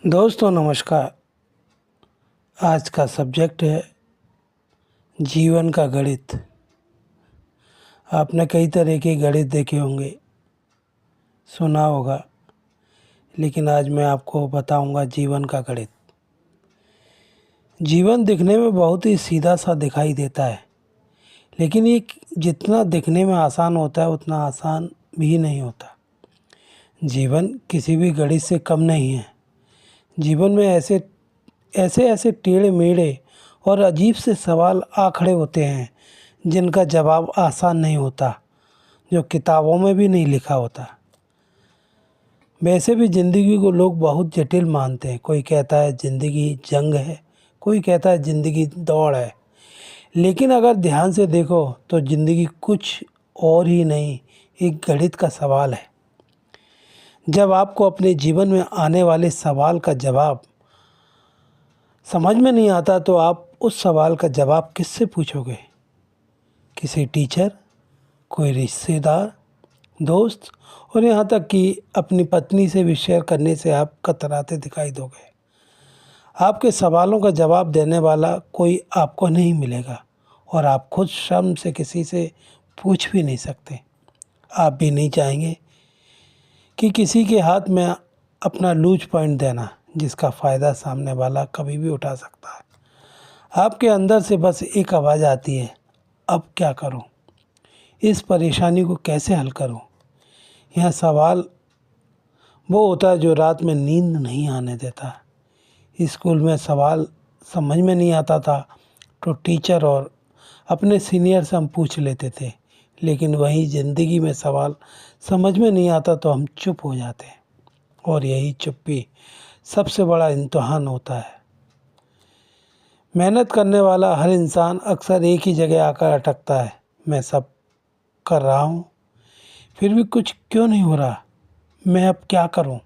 दोस्तों नमस्कार। आज का सब्जेक्ट है जीवन का गणित। आपने कई तरह के गणित देखे होंगे, सुना होगा, लेकिन आज मैं आपको बताऊंगा जीवन का गणित। जीवन दिखने में बहुत ही सीधा सा दिखाई देता है, लेकिन ये जितना दिखने में आसान होता है उतना आसान भी नहीं होता। जीवन किसी भी गणित से कम नहीं है। जीवन में ऐसे ऐसे ऐसे टेढ़े मेढ़े और अजीब से सवाल आ खड़े होते हैं जिनका जवाब आसान नहीं होता, जो किताबों में भी नहीं लिखा होता। वैसे भी ज़िंदगी को लोग बहुत जटिल मानते हैं। कोई कहता है ज़िंदगी जंग है, कोई कहता है ज़िंदगी दौड़ है। लेकिन अगर ध्यान से देखो तो ज़िंदगी कुछ और ही नहीं, एक गणित का सवाल है। जब आपको अपने जीवन में आने वाले सवाल का जवाब समझ में नहीं आता तो आप उस सवाल का जवाब किससे पूछोगे? किसी टीचर, कोई रिश्तेदार, दोस्त और यहाँ तक कि अपनी पत्नी से भी शेयर करने से आप कतराते दिखाई दोगे। आपके सवालों का जवाब देने वाला कोई आपको नहीं मिलेगा और आप खुद शर्म से किसी से पूछ भी नहीं सकते। आप भी नहीं चाहेंगे कि किसी के हाथ में अपना लूज पॉइंट देना, जिसका फ़ायदा सामने वाला कभी भी उठा सकता है। आपके अंदर से बस एक आवाज़ आती है, अब क्या करूं? इस परेशानी को कैसे हल करूं? यह सवाल वो होता है जो रात में नींद नहीं आने देता। स्कूल में सवाल समझ में नहीं आता था तो टीचर और अपने सीनियर से हम पूछ लेते थे, लेकिन वही ज़िंदगी में सवाल समझ में नहीं आता तो हम चुप हो जाते हैं, और यही चुप्पी सबसे बड़ा इम्तिहान होता है। मेहनत करने वाला हर इंसान अक्सर एक ही जगह आकर अटकता है। मैं सब कर रहा हूँ, फिर भी कुछ क्यों नहीं हो रहा? मैं अब क्या करूँ?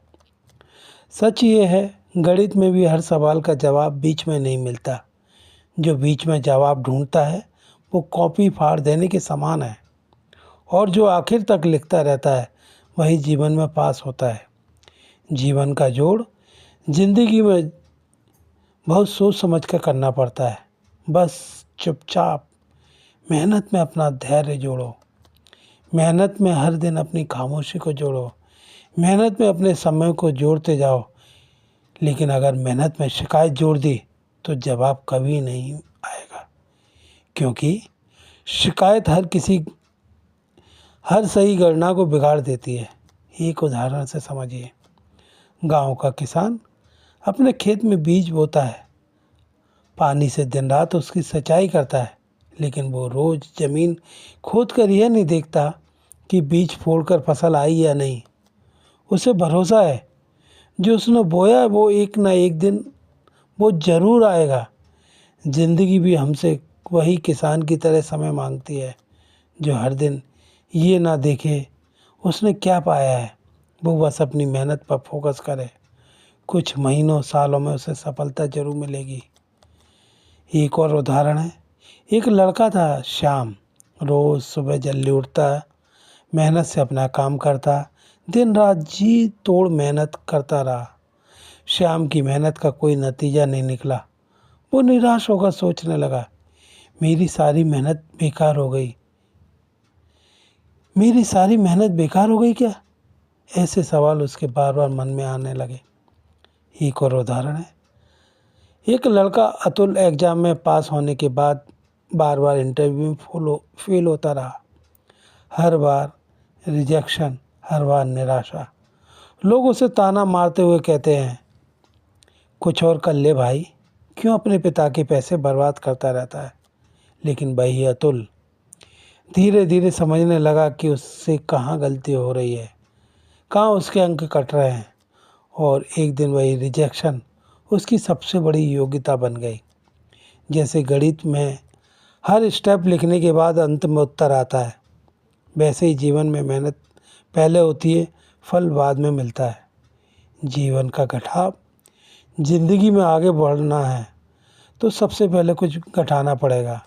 सच ये है, गणित में भी हर सवाल का जवाब बीच में नहीं मिलता। जो बीच में जवाब ढूंढता है वो कॉपी फाड़ देने के समान है, और जो आखिर तक लिखता रहता है वही जीवन में पास होता है। जीवन का जोड़ जिंदगी में बहुत सोच समझ कर करना पड़ता है। बस चुपचाप मेहनत में अपना धैर्य जोड़ो, मेहनत में हर दिन अपनी खामोशी को जोड़ो, मेहनत में अपने समय को जोड़ते जाओ। लेकिन अगर मेहनत में शिकायत जोड़ दी तो जवाब कभी नहीं आएगा, क्योंकि शिकायत हर सही गणना को बिगाड़ देती है। एक उदाहरण से समझिए। गांव का किसान अपने खेत में बीज बोता है, पानी से दिन रात उसकी सिंचाई करता है, लेकिन वो रोज़ ज़मीन खोद कर यह नहीं देखता कि बीज फोड़कर फसल आई या नहीं। उसे भरोसा है जो उसने बोया वो एक ना एक दिन वो ज़रूर आएगा। ज़िंदगी भी हमसे वही किसान की तरह समय मांगती है, जो हर दिन ये ना देखे उसने क्या पाया है, वो बस अपनी मेहनत पर फोकस करे। कुछ महीनों सालों में उसे सफलता जरूर मिलेगी। एक और उदाहरण है। एक लड़का था श्याम, रोज़ सुबह जल्दी उठता, मेहनत से अपना काम करता, दिन रात जी तोड़ मेहनत करता रहा। श्याम की मेहनत का कोई नतीजा नहीं निकला। वो निराश होकर सोचने लगा, मेरी सारी मेहनत बेकार हो गई। मेरी सारी मेहनत बेकार हो गई क्या? ऐसे सवाल उसके बार बार मन में आने लगे। एक और उदाहरण है। एक लड़का अतुल एग्ज़ाम में पास होने के बाद बार बार इंटरव्यू में फेल होता रहा। हर बार रिजेक्शन, हर बार निराशा। लोग उसे ताना मारते हुए कहते हैं, कुछ और कर ले भाई, क्यों अपने पिता के पैसे बर्बाद करता रहता है? लेकिन वही अतुल धीरे धीरे समझने लगा कि उससे कहाँ गलती हो रही है, कहाँ उसके अंक कट रहे हैं, और एक दिन वही रिजेक्शन उसकी सबसे बड़ी योग्यता बन गई। जैसे गणित में हर स्टेप लिखने के बाद अंत में उत्तर आता है, वैसे ही जीवन में मेहनत पहले होती है, फल बाद में मिलता है। जीवन का घटाव, जिंदगी में आगे बढ़ना है तो सबसे पहले कुछ घटाना पड़ेगा।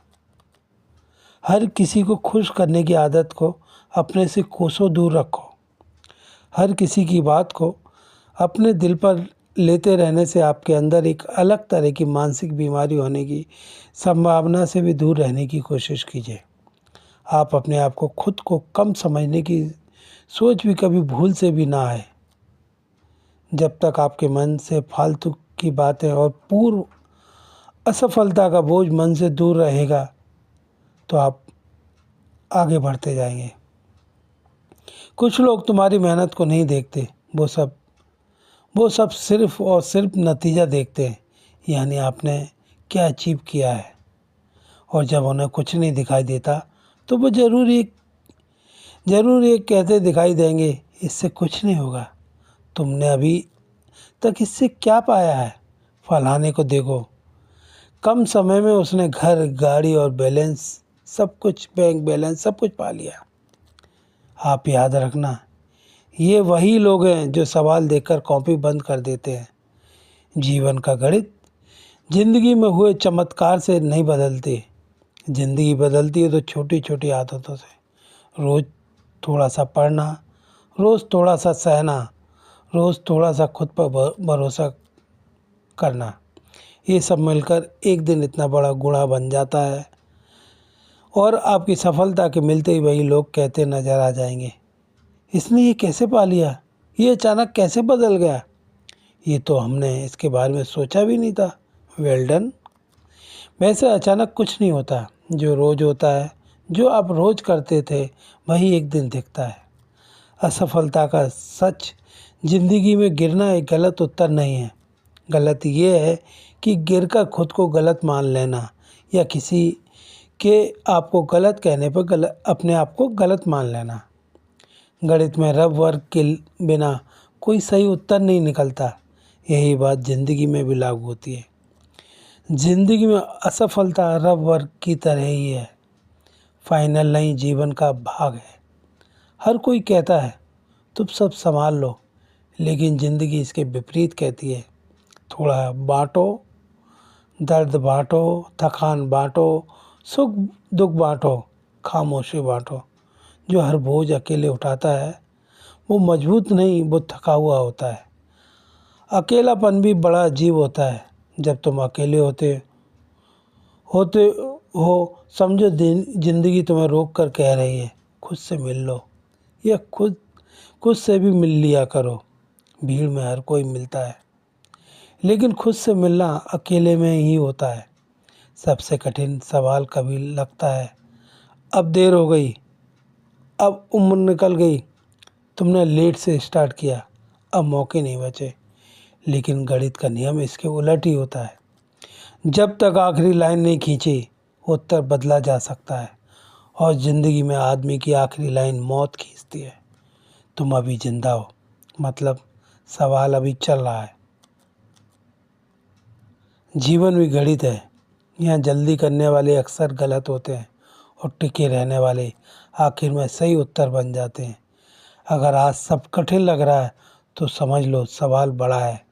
हर किसी को खुश करने की आदत को अपने से कोसों दूर रखो। हर किसी की बात को अपने दिल पर लेते रहने से आपके अंदर एक अलग तरह की मानसिक बीमारी होने की संभावना से भी दूर रहने की कोशिश कीजिए। आप अपने आप को खुद को कम समझने की सोच भी कभी भूल से भी ना आए। जब तक आपके मन से फालतू की बातें और पूर्व असफलता का बोझ मन से दूर रहेगा तो आप आगे बढ़ते जाएंगे। कुछ लोग तुम्हारी मेहनत को नहीं देखते, वो सब सिर्फ और सिर्फ नतीजा देखते हैं, यानी आपने क्या अचीव किया है। और जब उन्हें कुछ नहीं दिखाई देता तो वो ज़रूर ये कहते दिखाई देंगे, इससे कुछ नहीं होगा, तुमने अभी तक इससे क्या पाया है, फलाने को देखो, कम समय में उसने घर, गाड़ी और बैंक बैलेंस सब कुछ पा लिया। आप याद रखना, ये वही लोग हैं जो सवाल देखकर कॉपी बंद कर देते हैं। जीवन का गणित जिंदगी में हुए चमत्कार से नहीं बदलते। जिंदगी बदलती है तो छोटी छोटी आदतों से। रोज़ थोड़ा सा पढ़ना, रोज़ थोड़ा सा सहना, रोज़ थोड़ा सा खुद पर भरोसा करना, ये सब मिलकर एक दिन इतना बड़ा गुणा बन जाता है और आपकी सफलता के मिलते ही वही लोग कहते नज़र आ जाएंगे, इसने ये कैसे पा लिया, ये अचानक कैसे बदल गया, ये तो हमने इसके बारे में सोचा भी नहीं था। Well done. वैसे अचानक कुछ नहीं होता, जो रोज़ होता है, जो आप रोज़ करते थे वही एक दिन दिखता है। असफलता का सच ज़िंदगी में गिरना एक गलत उत्तर नहीं है। गलत ये है कि गिरकर खुद को गलत मान लेना या किसी के आपको गलत कहने पर अपने आप को गलत मान लेना। गणित में रब वर्ग के बिना कोई सही उत्तर नहीं निकलता। यही बात ज़िंदगी में भी लागू होती है। ज़िंदगी में असफलता रब वर्ग की तरह ही है, फाइनल नहीं, जीवन का भाग है। हर कोई कहता है तुम सब संभाल लो, लेकिन ज़िंदगी इसके विपरीत कहती है थोड़ा बांटो, दर्द बांटो, थकान बांटो, सुख दुख बांटो, खामोशी बांटो। जो हर बोझ अकेले उठाता है वो मजबूत नहीं, वो थका हुआ होता है। अकेलापन भी बड़ा अजीब होता है। जब तुम अकेले होते हो समझो ज़िंदगी तुम्हें रोक कर कह रही है खुद से मिल लो, या खुद से भी मिल लिया करो। भीड़ में हर कोई मिलता है, लेकिन खुद से मिलना अकेले में ही होता है। सबसे कठिन सवाल कभी लगता है अब देर हो गई, अब उम्र निकल गई, तुमने लेट से स्टार्ट किया, अब मौके नहीं बचे। लेकिन गणित का नियम इसके उलट ही होता है। जब तक आखिरी लाइन नहीं खींची उत्तर बदला जा सकता है, और ज़िंदगी में आदमी की आखिरी लाइन मौत खींचती है। तुम अभी जिंदा हो, मतलब सवाल अभी चल रहा है। जीवन भी गणित है। यहाँ जल्दी करने वाले अक्सर गलत होते हैं और टिके रहने वाले आखिर में सही उत्तर बन जाते हैं। अगर आज सब कठिन लग रहा है तो समझ लो सवाल बड़ा है।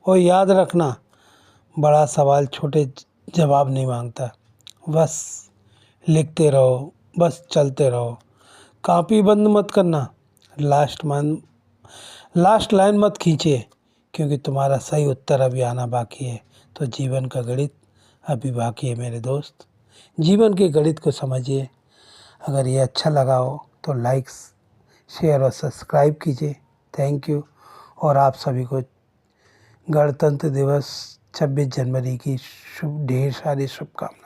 और याद रखना, बड़ा सवाल छोटे जवाब नहीं मांगता। बस लिखते रहो, बस चलते रहो, कॉपी बंद मत करना, लास्ट लाइन मत खींचिए, क्योंकि तुम्हारा सही उत्तर अभी आना बाकी है। तो जीवन का गणित अभी बाकी है मेरे दोस्त। जीवन के गणित को समझिए। अगर ये अच्छा लगा हो तो लाइक, शेयर और सब्सक्राइब कीजिए। Thank you. और आप सभी को गणतंत्र दिवस 26 जनवरी की ढेर सारी शुभकामनाएं।